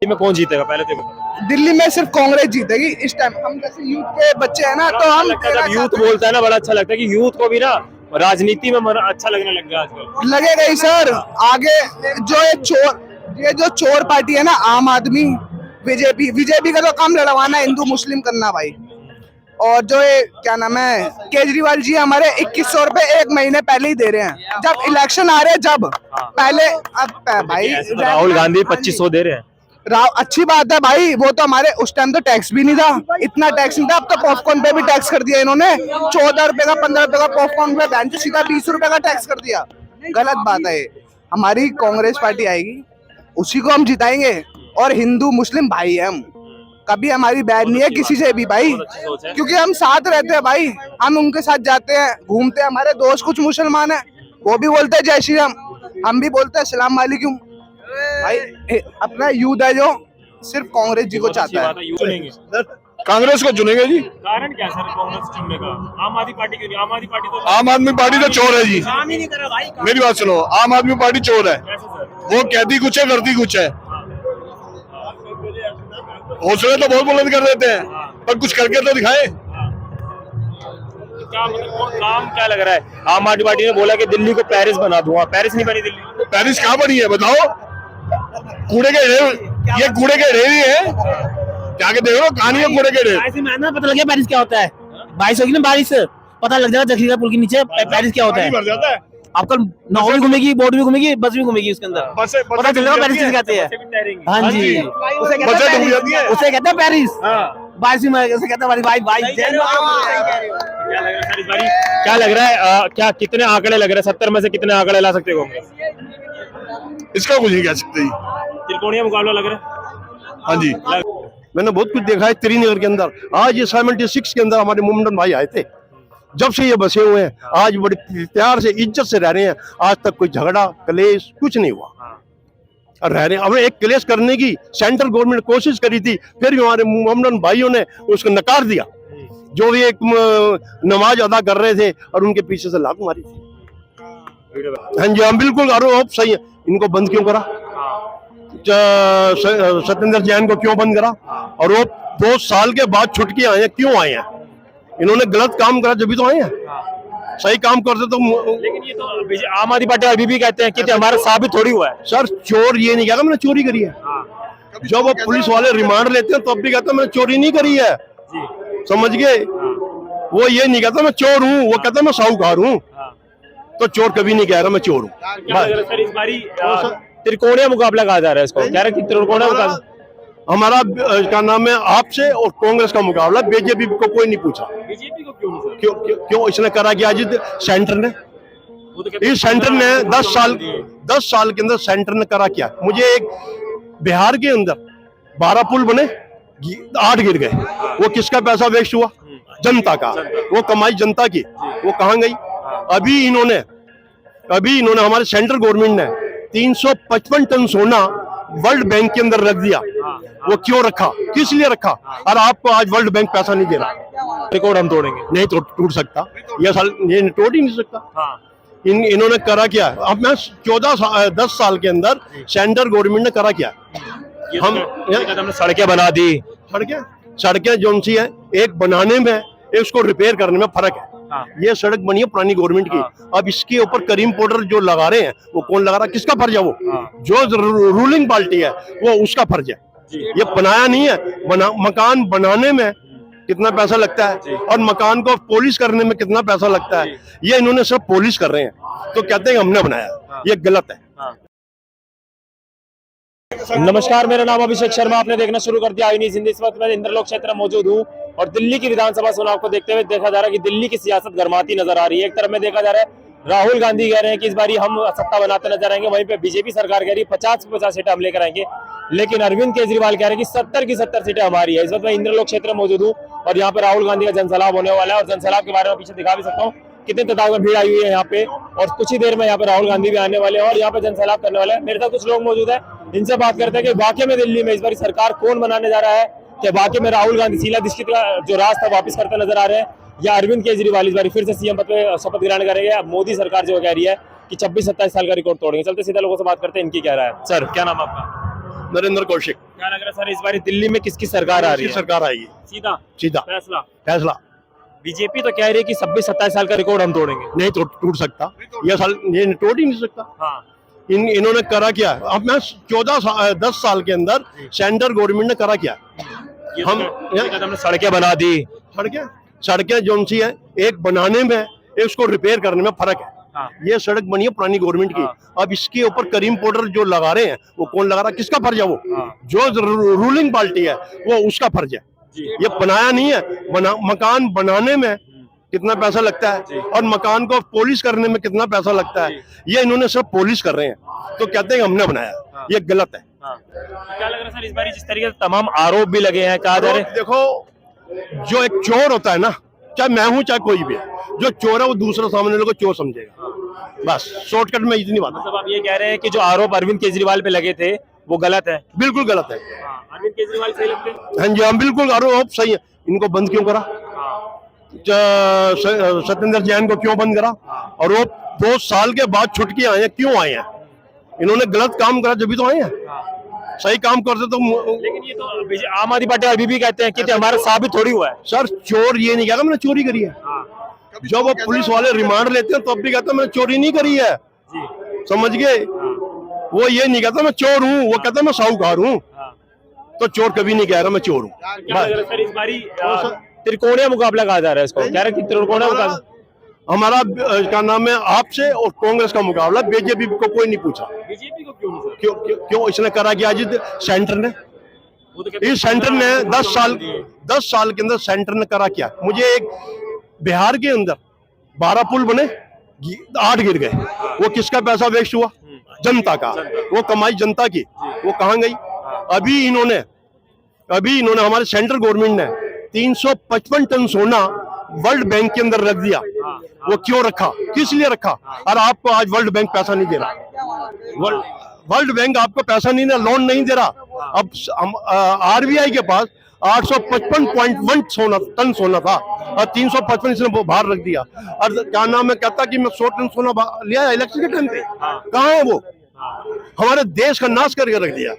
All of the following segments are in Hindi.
में कौन जीतेगा पहले तो बताओ। दिल्ली में सिर्फ कांग्रेस जीतेगी इस टाइम। हम जैसे यूथ के बच्चे हैं ना, तो हम जब यूथ बोलता है ना बड़ा अच्छा लगता है कि यूथ को भी ना राजनीति में अच्छा लगने लग गया आजकल। लगेगा ही सर। आगे ये जो चोर पार्टी है ना, आम आदमी, बीजेपी का तो काम लड़वाना हिंदू मुस्लिम करना भाई। और जो ये क्या नाम है, केजरीवाल जी हमारे 2100 रुपए एक महीने पहले ही दे रहे हैं, जब इलेक्शन आ रहे हैं जब पहले। अब भाई राहुल गांधी 2500 दे रहे हैं। अच्छी बात है भाई, वो तो हमारे उस टाइम तो टैक्स भी नहीं था, इतना टैक्स नहीं था। अब तो पॉपकॉर्न पे भी टैक्स कर दिया इन्होंने, 14 रुपए का 15 रुपए का पॉपकॉर्न पे बैंक सीधा 20 रुपए का टैक्स कर दिया। गलत बात है। हमारी कांग्रेस पार्टी आएगी, उसी को हम जिताएंगे। और हिंदू मुस्लिम भाई है हम, कभी हमारी बैर नहीं है किसी से भी भाई, क्योंकि हम साथ रहते हैं भाई। हम उनके साथ जाते हैं, घूमते हैं। हमारे दोस्त कुछ मुसलमान है, वो भी बोलते हैं जय श्री राम, हम भी बोलते हैं सलाम वालेकुम भाई। अपना यूथ है जो सिर्फ कांग्रेस जी को चाहता है। कांग्रेस को चुनेंगे जी। कारण क्या सर कांग्रेस चुनने का? आम आदमी पार्टी क्यों नहीं? आम आदमी पार्टी तो आम आदमी पार्टी तो चोर है जी। मेरी बात सुनो, आम आदमी पार्टी चोर है। वो कहती कुछ है, करती कुछ है। हौसले तो बहुत बुलंद कर देते हैं, पर कुछ करके तो दिखाए। क्या मतलब काम क्या लग रहा है? आम आदमी पार्टी ने बोला कि दिल्ली को पेरिस बना दूंगा, पेरिस नहीं बनी दिल्ली। पेरिस कहाँ बनी है बताओ? कूड़े के ढेर, ये कूड़े के ढेर ही है। क्या के देख लो कहानी है कूड़े के ढेर। पता लग गया पेरिस क्या होता है। बारिश होगी ना, बारिश पता लग जाएगा जखीरा पुल के नीचे पेरिस क्या होता है। भर जाता है। आपका नाव भी घूमेगी, बोट भी घूमेगी, बस भी घूमेगी उसके अंदर, पता चल जाएगा पेरिस किसे कहते हैं। हाँ जी, उसे कहते हैं पेरिस। बारिश में उसे कहते हैं भाई भाई। क्या लग रहा है क्या कितने आंकड़े लग रहे हैं? 70 में से कितने आंकड़े ला सकते हो कांग्रेस? इसका कुछ नहीं कह सकते जी। त्रिकोणीय मुकाबला लग रहा है। हाँ जी, मैंने बहुत कुछ देखा है त्रिनगर के अंदर। आज ये 76 के अंदर हमारे मोमडन भाई आए थे, जब से ये बसे हुए हैं आज बड़े प्यार से इज्जत से रह रहे हैं। आज तक कोई झगड़ा कलेश कुछ नहीं हुआ और रह रहे हैं। हमने एक कलेश करने की सेंट्रल गवर्नमेंट कोशिश करी थी, फिर भी हमारे मोमडन भाइयों ने उसको नकार दिया। जो भी एक नमाज अदा कर रहे थे और उनके पीछे से लात मारी थी। हाँ जी, हम बिल्कुल आरोप सही है। इनको बंद क्यों करा? सत्येंद्र जैन को क्यों बंद करा? और वो 2 साल के बाद छुट के आए हैं, क्यों आए हैं? इन्होंने गलत काम करा जब तो आए हैं। सही काम करते तो। लेकिन ये तो आम आदमी पार्टी अभी भी कहते हैं कि हमारा साबित थोड़ी हुआ है। सर चोर ये नहीं कहता मैंने चोरी करी है। जब वो पुलिस वाले रिमांड लेते हैं तो अब भी कहता मैंने चोरी नहीं करी है। समझ गए? वो ये नहीं कहता मैं चोर हूँ, वो कहता मैं साहूकार हूँ। तो चोर कभी नहीं कह रहा मैं चोर हूँ। सर इस बारी त्रिकोणीय मुकाबला कहा जा रहा है इसको, कह रहे कि त्रिकोणीय मुकाबला हमारा क्या नाम है आपसे और कांग्रेस का मुकाबला। बीजेपी को कोई नहीं पूछा। बीजेपी को क्यों नहीं? क्यों क्यों क्यों इसने करा क्या जी? सेंटर ने, इस सेंटर ने 10 साल के अंदर सेंटर ने करा क्या? मुझे एक बिहार के अंदर 12 पुल बने, 8 गिर गए। वो किसका पैसा वेस्ट हुआ? जनता का। वो कमाई जनता की, वो कहाँ गई? अभी इन्होंने हमारे सेंट्रल गवर्नमेंट ने 355 टन सोना वर्ल्ड बैंक के अंदर रख दिया। वो क्यों रखा? किस लिए रखा? और आपको आज वर्ल्ड बैंक पैसा नहीं दे रहा। रिकॉर्ड हम तोड़ेंगे। नहीं तो टूट सकता ये टूट ही नहीं सकता। इन्होंने करा क्या? अब मैं 10 साल के अंदर सेंट्रल गवर्नमेंट ने करा क्या? हमने सड़कें बना दी। सड़कें जो सी है, एक बनाने में एक उसको रिपेयर करने में फर्क है। ये सड़क बनी है पुरानी गवर्नमेंट की। अब इसके ऊपर करीम पाउडर जो लगा रहे हैं वो कौन लगा रहा है? किसका फर्ज है? वो जो रूलिंग पार्टी है वो उसका फर्ज है। ये बनाया नहीं है। मकान बनाने में कितना पैसा लगता है और मकान को पॉलिश करने में कितना पैसा लगता है, ये इन्होंने सिर्फ पॉलिश कर रहे हैं तो कहते हैं हमने बनाया। ये गलत है। नमस्कार, मेरा नाम अभिषेक शर्मा। आपने देखना शुरू कर दिया आई न्यूज़ हिंदी। इस वक्त मैं इंद्रलोक क्षेत्र में मौजूद हूँ और दिल्ली की विधानसभा चुनाव को देखते हुए देखा जा रहा है कि दिल्ली की सियासत गर्माती नजर आ रही है। एक तरफ में देखा जा रहा है राहुल गांधी कह रहे हैं कि इस बारी हम सत्ता बनाते नजर आएंगे, वहीं पे बीजेपी सरकार कह रही है 50 सीटें हम लेकर आएंगे। लेकिन अरविंद केजरीवाल कह रहे हैं कि 70 की 70 सीटें हमारी है। इस वक्त मैं इंद्रलोक क्षेत्र में मौजूद हूँ और यहाँ पे राहुल गांधी का जनसलाब होने वाला है और जनसलाब के बारे में पीछे दिखा भी सकता हूँ कितनी तादाद में भीड़ आई हुई है यहाँ पे। और कुछ ही देर में यहाँ पे राहुल गांधी भी आने वाले हैं और यहाँ पे जनसलाब करने वाले हैं। मेरे साथ कुछ लोग मौजूद है, इनसे बात करते हैं कि वाकई में दिल्ली में इस बार सरकार कौन बनाने जा रहा है। कि वाकई में राहुल गांधी शीला दीक्षित का जो राज था वापस करते नजर आ रहे हैं, या अरविंद केजरीवाल इस बार फिर से सीएम पद पे शपथ ग्रहण करेंगे। मोदी सरकार जो कह रही है कि 26-27 साल का रिकॉर्ड तोड़ेंगे। चलते सीधा लोगों से बात करते हैं, इनकी क्या राय है। सर क्या नाम आपका? नरेंद्र कौशिक। क्या लग रहा है सर इस बार दिल्ली में किसकी सरकार आ रही है? सरकार आएगी सीधा सीधा फैसला। फैसला। बीजेपी तो कह रही है कि 26-27 साल का रिकॉर्ड हम तोड़ेंगे। नहीं तो टूट सकता, ये साल ये टूट ही नहीं सकता। हाँ इन्होंने करा क्या? अब मैं 10 साल के अंदर सेंट्रल गवर्नमेंट ने करा क्या? ये हम हमने सड़कें बना दी। सड़कें जो सी है, एक बनाने में एक उसको रिपेयर करने में फर्क है। हाँ। ये सड़क बनी है पुरानी गवर्नमेंट की। अब इसके ऊपर करीम पाउडर जो लगा रहे हैं वो कौन लगा रहा है? किसका फर्ज है? वो जो रूलिंग पार्टी है वो उसका फर्ज है। ये बनाया नहीं है। मकान बनाने में कितना पैसा लगता है और मकान को पॉलिश करने में कितना पैसा लगता है, ये इन्होंने सब पॉलिश कर रहे हैं तो कहते हैं हमने बनाया। ये गलत है। क्या लग रहा है सर इस बार जिस तरीके से तमाम आरोप भी लगे हैं, कहा जा रहा है देखो, जो एक चोर होता है ना, चाहे मैं हूं चाहे कोई भी है, जो चोर है वो दूसरा सामने वाले को चोर समझेगा। बस शॉर्टकट में इतनी बात है। मतलब आप ये कह रहे हैं कि जो आरोप अरविंद केजरीवाल पे लगे थे वो गलत है? बिल्कुल गलत है। अरविंद केजरीवाल सही लगते हैं? हाँ जी, हाँ बिल्कुल आरोप सही है। इनको बंद क्यों करा? सत्येंद्र जैन को क्यों बंद करा? और वो 2 साल के बाद छुट के आए हैं, क्यों आए हैं? इन्होंने गलत काम करा जब भी तो आए हैं। सही काम करते तो। लेकिन ये तो आम आदमी पार्टी अभी भी कहते हैं कि हमारा साबित थोड़ी हुआ है। सर चोर ये नहीं कहता मैंने चोरी करी है। जब वो पुलिस वाले रिमांड लेते हैं तो अब भी कहता मैंने चोरी नहीं करी है। समझ गए? वो ये नहीं कहता मैं चोर हूँ, वो कहता मैं साहूकार हूँ। तो चोर कभी नहीं कह रहा मैं चोर हूँ। सर इस बारी त्रिकोणीय मुकाबला कहा जा रहा है इसको, कह रहे हैं कि त्रिकोणीय मुकाबला हमारा क्या नाम है आपसे और कांग्रेस का मुकाबला। बीजेपी को कोई नहीं पूछा। बीजेपी को क्यों नहीं? क्यों इसने करा क्या? आज सेंटर ने, इस सेंटर ने 10 साल के अंदर सेंटर ने करा क्या? मुझे एक बिहार के अंदर 12 पुल बने, 8 गिर गए। वो किसका पैसा वेस्ट हुआ? जनता का। वो कमाई जनता की, वो कहाँ गई? अभी इन्होंने हमारे सेंट्रल गवर्नमेंट ने 355 टन सोना वर्ल्ड बैंक के अंदर रख दिया। वो क्यों रखा? किस लिए रखा? और आपको आज वर्ल्ड बैंक पैसा नहीं दे रहा। वर्ल्ड बैंक आपको पैसा नहीं दे रहा, लोन नहीं दे रहा। अब आरबीआई के पास 855.1 टन सोना था और 355 इसने बाहर रख दिया। और क्या नाम है, कहता कि मैं 100 टन सोना लिया इलेक्शन के टाइम पे। कहाँ है वो? हमारे देश का नाश करके रख दिया।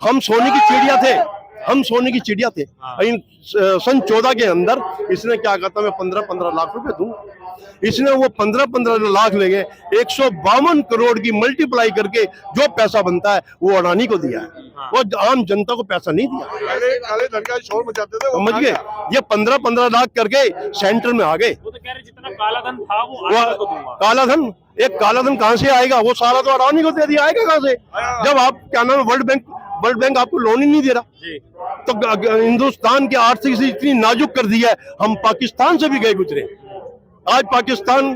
हम सोने की चिड़िया थे। सन 14 के अंदर इसने क्या कहता मैं 15-15 लाख रुपए दूं। इसने वो 15-15 लाख ले गए, 152 करोड़ की मल्टीप्लाई करके जो पैसा बनता है वो अडानी को दिया है। वो आम जनता को पैसा नहीं दिया। काले धन का शोर मचाते थे, समझ गए? ये 15-15 लाख करके सेंटर में आ गए। वो तो कह रहे जितना काला धन था वो काला धन, एक काला धन कहाँ से आएगा? वो सारा तो अडानी को दे दिया। आएगा कहाँ से? जब आप क्या नाम है वर्ल्ड बैंक आपको लोन ही नहीं दे रहा। तो हिंदुस्तान की आर्थिक स्थिति इतनी नाजुक कर दी है, हम पाकिस्तान से भी गए गुजरे। आज पाकिस्तान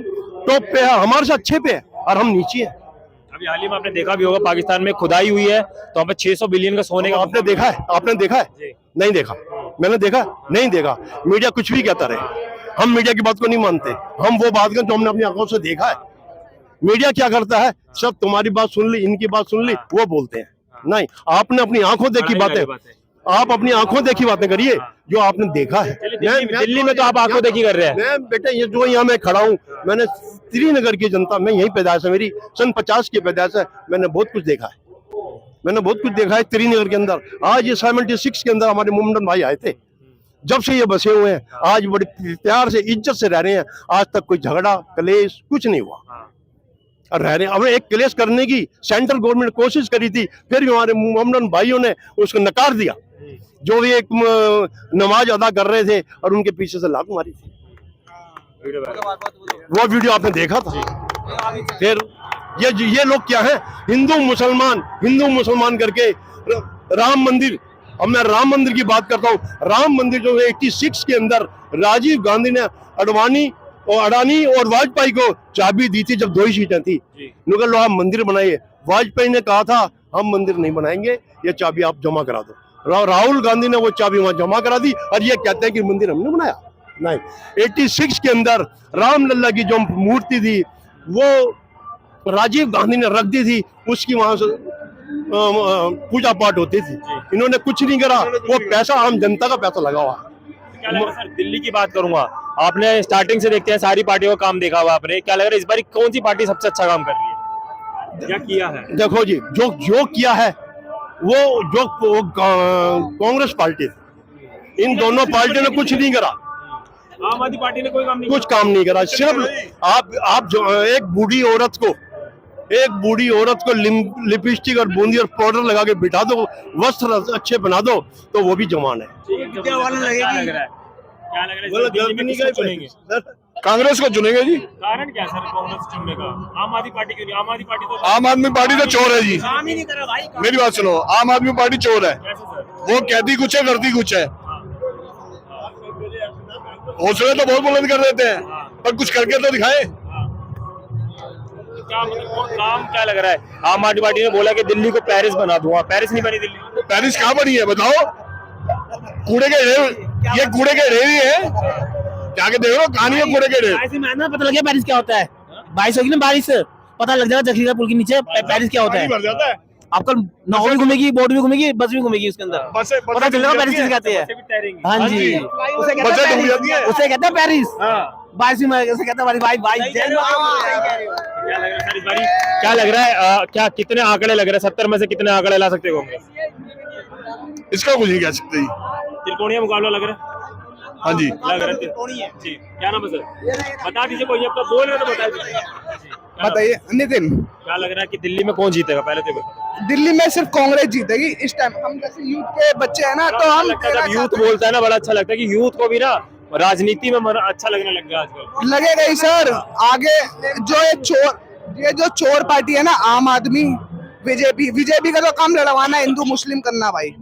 टॉप पे है, हमारे से अच्छे पे है और हम नीचे हैं। अभी हाल ही में आपने देखा भी होगा पाकिस्तान में खुदाई हुई है तो हमें 600 बिलियन का सोने का। आपने देखा है? नहीं देखा। मैंने देखा नहीं देखा। मीडिया कुछ भी कहता रहे, हम मीडिया की बात को नहीं मानते। हम वो बात करें जो हमने अपनी आंखों से देखा है। मीडिया क्या करता है? सब तुम्हारी बात सुन ली, इनकी बात सुन ली, वो बोलते हैं। नहीं, आपने अपनी आंखों देखी बातें, आप अपनी आंखों देखी बातें करिए जो आपने देखा है। दिल्ली में तो आप आंखों देखी कर रहे हैं। मैं बेटा ये जो यहाँ मैं खड़ा हूँ, मैंने श्रीनगर की जनता, मैं यही पैदाइश है मेरी, सन 50 की पैदाइश है। मैंने बहुत कुछ देखा है श्रीनगर के अंदर। आज ये 76 के अंदर हमारे मोमडन भाई आए थे। जब से ये बसे हुए हैं, आज बड़े प्यार से इज्जत से रह रहे हैं। आज तक कोई झगड़ा कलेश कुछ नहीं हुआ और रह रहे हैं। अब एक क्लेश करने की सेंट्रल गवर्नमेंट कोशिश करी थी, फिर भी हमारे मोमडन भाइयों ने उसको नकार दिया। जो भी एक नमाज अदा कर रहे थे और उनके पीछे से लात मारी थी, वो वीडियो आपने देखा था। फिर ये लोग क्या है? हिंदू मुसलमान करके राम मंदिर। अब मैं राम मंदिर की बात करता हूँ। राम मंदिर जो है 86 के अंदर राजीव गांधी ने अडानी और वाजपेयी को चाबी दी थी जब 2 ही सीटें थी। लो आप मंदिर बनाइए। वाजपेयी ने कहा था हम मंदिर नहीं बनाएंगे, ये चाबी आप जमा करा दो। राहुल गांधी ने वो चाबी वहां जमा करा दी और ये कहते हैं कि मंदिर हमने बनाया। नहीं, 86 के अंदर रामलला की जो मूर्ति थी वो राजीव गांधी ने रख दी थी, उसकी वहां से पूजा पाठ होती थी। इन्होंने कुछ नहीं करा। वो पैसा आम जनता का पैसा लगा हुआ है। क्या लग रहा है सर, दिल्ली की बात करूंगा, आपने स्टार्टिंग से देखते हैं सारी पार्टियों का काम देखा हुआ आपने। क्या लग रहा है इस बार कौन सी पार्टी सबसे अच्छा काम कर रही है? क्या किया है? देखो जी, जो किया है वो जो कांग्रेस पार्टी थी, इन दोनों पार्टियों ने कुछ नहीं करा, आम आदमी पार्टी ने कोई काम नहीं कुछ काम नहीं करा। सिर्फ आप जो एक बूढ़ी औरत को लिपस्टिक और बूंदी और पाउडर लगा के बिठा दो, वस्त्र अच्छे बना दो, तो वो भी जवान है। क्या लग रहा है दिल्ली में किसको चुनेंगे? कांग्रेस को चुनेंगे जी। कारण क्या सर कांग्रेस चुनने का? आम आदमी पार्टी क्यों नहीं? आम आदमी पार्टी तो आम आदमी पार्टी तो चोर है जी। काम ही नहीं कर रहा भाई। मेरी बात सुनो, आम आदमी पार्टी चोर है। कैसे सर? वो कहती कुछ है, करती कुछ है। हौसले तो बहुत बुलंद कर देते हैं, पर कुछ करके तो दिखाए। क्या मतलब काम क्या लग रहा है? आम आदमी पार्टी ने बोला कि दिल्ली को पेरिस बना दूंगा, पेरिस नहीं बनी दिल्ली। पेरिस कहाँ बनी है बताओ? कूड़े के ढेर, ये कूड़े के ढेर ही है। जाके देख लो कहानी है कूड़े के ढेर। ऐसे में ना पता लग गया पेरिस क्या होता है। बारिश होगी ना, बारिश पता लग जाएगा जखीरा पुल के नीचे पेरिस क्या होता पानी है। भर जाता है। आपका नाव भी घूमेगी, बोट भी घूमेगी, बस भी घूमेगी उसके अंदर, बसें पता चल जाएगा पेरिस किसे कहते हैं। हाँ जी, उसे कहते बसें हैं डूब जाती है। पेरिस, उसे कहते हैं पेरिस। बारिश में उसे कहते हैं भाई भाई। क्या लग रहा है सर इस बारी? क्या लग रहा है क्या कितने आंकड़े लग रहे हैं? 70 में से कितने आंकड़े ला सकते हो कांग्रेस? इसका कुछ नहीं कह सकते जी। त्रिकोणीय मुकाबला लग रहा है। हाँ जी। लग रहा है जी। क्या नाम है सर? बता दीजिए, कोई आपका बोल रहे तो बता दीजिए। क्या नाम? बताइए नितिन। क्या लग रहा है कि दिल्ली में कौन जीतेगा? पहले तो बताओ। दिल्ली में सिर्फ कांग्रेस जीतेगी इस टाइम। हम जैसे यूथ के बच्चे हैं ना, तो हम जब यूथ बोलता है ना, बड़ा अच्छा लगता है कि यूथ को भी ना राजनीति में अच्छा लगने लग गया आजकल। लगेगा ही सर। आगे ये जो चोर पार्टी है ना, आम आदमी, बीजेपी का तो काम लड़वाना है, हिंदू मुस्लिम करना भाई।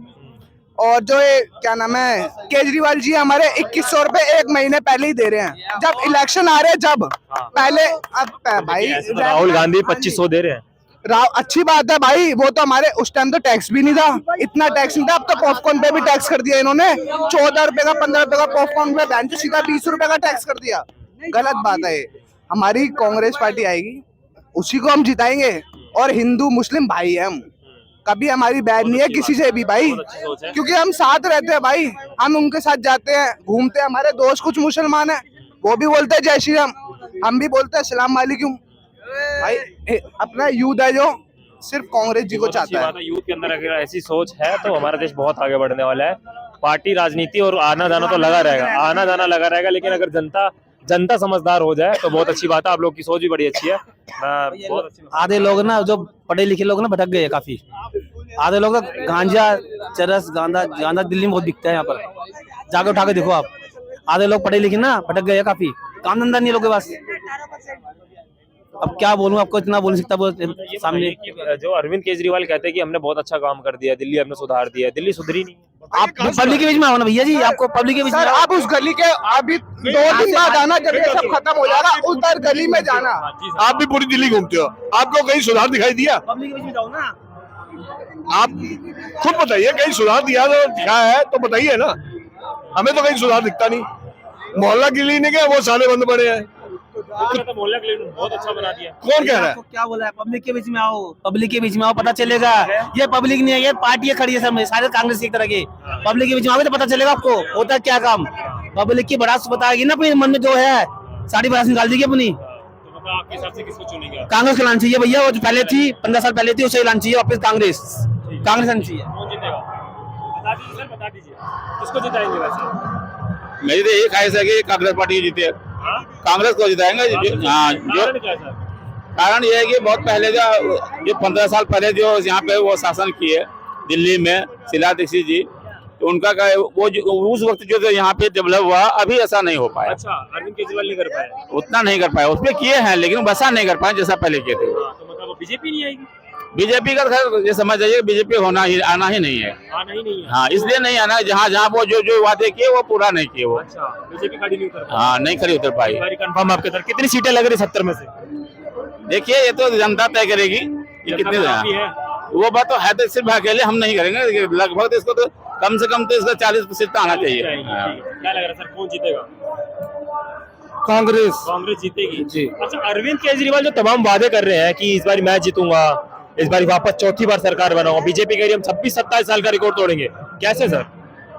और जो ये क्या नाम है, केजरीवाल जी हमारे 2100 रुपए एक महीने पहले ही दे रहे हैं। जब इलेक्शन आ रहे हैं, जब पहले अब भाई राहुल गांधी 2500 दे रहे हैं। अच्छी बात है भाई, वो तो हमारे उस टाइम तो टैक्स भी नहीं था, इतना टैक्स नहीं था। अब तो पॉपकॉर्न पे भी टैक्स कर दिया इन्होंने। 14 रुपए का 15 रुपए का पॉपकॉर्न पे बैंक सीधा 20 रुपए का टैक्स कर दिया। गलत बात है। हमारी कांग्रेस पार्टी आएगी, उसी को हम जिताएंगे। और हिंदू मुस्लिम भाई है हम, कभी हमारी बैड नहीं है किसी से भी भाई, क्योंकि हम साथ रहते हैं भाई। हम उनके साथ जाते हैं, घूमते हैं। हमारे दोस्त कुछ मुसलमान हैं, वो भी बोलते हैं जय श्री राम, हम भी बोलते हैं सलाम वालेकुम भाई। अपना यूथ है जो सिर्फ कांग्रेस जी को चाहता है। यूथ के अंदर अगर ऐसी सोच है तो हमारा देश बहुत आगे बढ़ने वाला है। पार्टी राजनीति और आना जाना तो लगा रहेगा, लेकिन अगर जनता समझदार हो जाए तो बहुत अच्छी बात है। आप लोग की सोच भी बड़ी अच्छी है। आधे लोग ना, जो पढ़े लिखे लोग ना, भटक गए काफी। आधे लोग गांजा, चरस, गांजा दिल्ली में बहुत बिकता है। यहाँ पर जाके उठा के देखो आप। आधे लोग पढ़े लिखे ना भटक गए काफी, काम धंधा नहीं लोगों के पास। अब क्या बोलूं आपको, इतना बोल सकता है सामने। जो अरविंद केजरीवाल कहते हैं कि हमने बहुत अच्छा काम कर दिया, दिल्ली हमने सुधार दिया, दिल्ली सुधरी नहीं। आप पब्लिक के बीच में आओ ना भैया जी, आपको पब्लिक के बीच में आप उस गली के अभी 2 दिन बाद आना, जब ये सब खत्म हो जाएगा उधर गली में जाना। आप भी पूरी दिल्ली घूमते हो, आपको कहीं सुधार दिखाई दिया? पब्लिक के बीच में जाओ ना। आप खुद बताइए, कहीं सुधार दिखा है तो बताइए ना। हमें तो कहीं सुधार दिखता नहीं। मोहल्ला क्लिनिक है, वो साले बंद पड़े हैं। मोहल्ला क्लिनिक बहुत अच्छा बना दिया। कौन कह रहा है? क्या बोला है? पब्लिक के बीच में आओ, पब्लिक के बीच में आओ, पता चलेगा। ये पब्लिक नहीं है, ये पार्टी खड़ी है सब, सारे कांग्रेस की एक तरह की। पब्लिक के बीच में आओगे तो पता चलेगा आपको होता है क्या काम। पब्लिक की भड़ास बताएगी ना, अपने मन में जो है सारी भड़ास निकाल देगी अपनी। तो आपके हिसाब से किसको चुनेंगे? कांग्रेस को लाना चाहिए भैया, वो जो पहले थी 15 साल पहले थी, उसे लाना चाहिए वापस। कांग्रेस आनी चाहिए। कौन जीतेगा? बता दीजिए सर, बता दीजिए किसको जिताएंगे वैसे? मेरी तो यही ख्वाहिश है कि कांग्रेस पार्टी जीते। कांग्रेस को जिताएंगे। हाँ, जो कारण ये है कि बहुत पहले जो 15 साल पहले जो यहाँ पे वो शासन किए दिल्ली में, शीला दीक्षित जी, तो उनका वो उस वक्त जो यहाँ पे डेवलप हुआ, अभी ऐसा नहीं हो पाया। अच्छा, अरविंद केजरीवाल नहीं कर पाए? उतना नहीं कर पाए, उसमें किए हैं लेकिन वैसा नहीं कर पाए जैसा पहले किए थे। तो मतलब बीजेपी नहीं आएगी? बीजेपी का खैर ये समझ जाइए, बीजेपी आना ही नहीं है। हाँ, इसलिए नहीं आना, जहाँ वो जो वादे किए वो पूरा नहीं किए वो। अच्छा, बीजेपी खड़ी नहीं उतर पाई? हाँ, नहीं खड़ी उतर पाई। कंफर्म आपके तरफ कितनी सीटें लग रही 70 में से? देखिए, ये तो जनता तय करेगी ये कितने है। वो बात तो है, तो सिर्फ अकेले हम नहीं करेंगे, लगभग इसको तो कम से कम तो इसका 40% आना चाहिए। क्या लग रहा है सर, कौन जीतेगा? कांग्रेस जीतेगी जी। अच्छा, अरविंद केजरीवाल जो तमाम वादे कर रहे हैं कि इस बार मैं जीतूंगा, इस बार वापस चौथी बार सरकार बनाऊंगा, बीजेपी कह रही है हम 26-27 साल का रिकॉर्ड तोड़ेंगे, कैसे सर?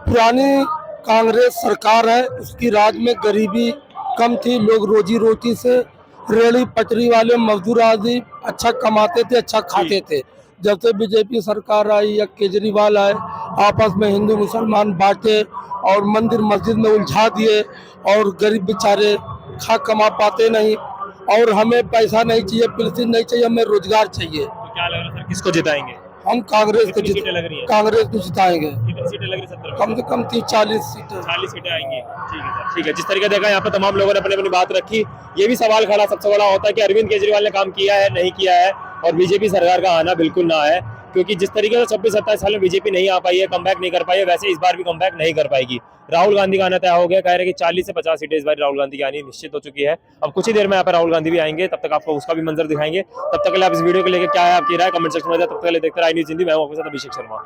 पुरानी कांग्रेस सरकार है, उसकी राज में गरीबी कम थी, लोग रोजी रोटी से, रेहड़ी पटरी वाले मजदूर आदि अच्छा कमाते थे, अच्छा खाते थे। जब से बीजेपी सरकार आई या केजरीवाल आए, आपस में हिंदू मुसलमान बांटे और मंदिर मस्जिद में उलझा दिए, और गरीब बेचारे खा कमा पाते नहीं। और हमें पैसा नहीं चाहिए, पेंशन नहीं चाहिए, हमें रोजगार चाहिए। तो क्या लग रहा है सर, किसको जिताएंगे? हम कांग्रेस को कितनी सीटें लग रही है? कांग्रेस को जिताएंगे। कितनी सीटें लग रही है? 70 कम से कम 30-40 सीटें। 40 सीटें आएंगी। ठीक है सर, ठीक है। जिस तरीके देखा यहाँ पे तमाम लोगों ने अपनी अपनी बात रखी, ये भी सवाल खड़ा सबसे बड़ा होता है कि अरविंद केजरीवाल ने काम किया है, नहीं किया है, और बीजेपी सरकार का आना बिल्कुल ना है, क्योंकि जिस तरीके से 26-27 साल में बीजेपी नहीं आ पाई है, कमबैक नहीं कर पाई है, वैसे इस बार भी कमबैक नहीं कर पाएगी। राहुल गांधी का आना तय हो गया, कह रहे हैं कि 40 से 50 सीटें इस बार राहुल गांधी की आनी निश्चित हो चुकी है। अब कुछ ही देर में यहाँ पर राहुल गांधी भी आएंगे, तब तक आपको उसका भी मंजर दिखाएंगे। तब तक के लिए आप इस वीडियो को लेकर क्या है आपकी राय कमेंट सेक्शन में, तब तक के लिए देखते रहिए आई न्यूज़ हिंदी। मैं हूं आपके साथ अभिषेक शर्मा।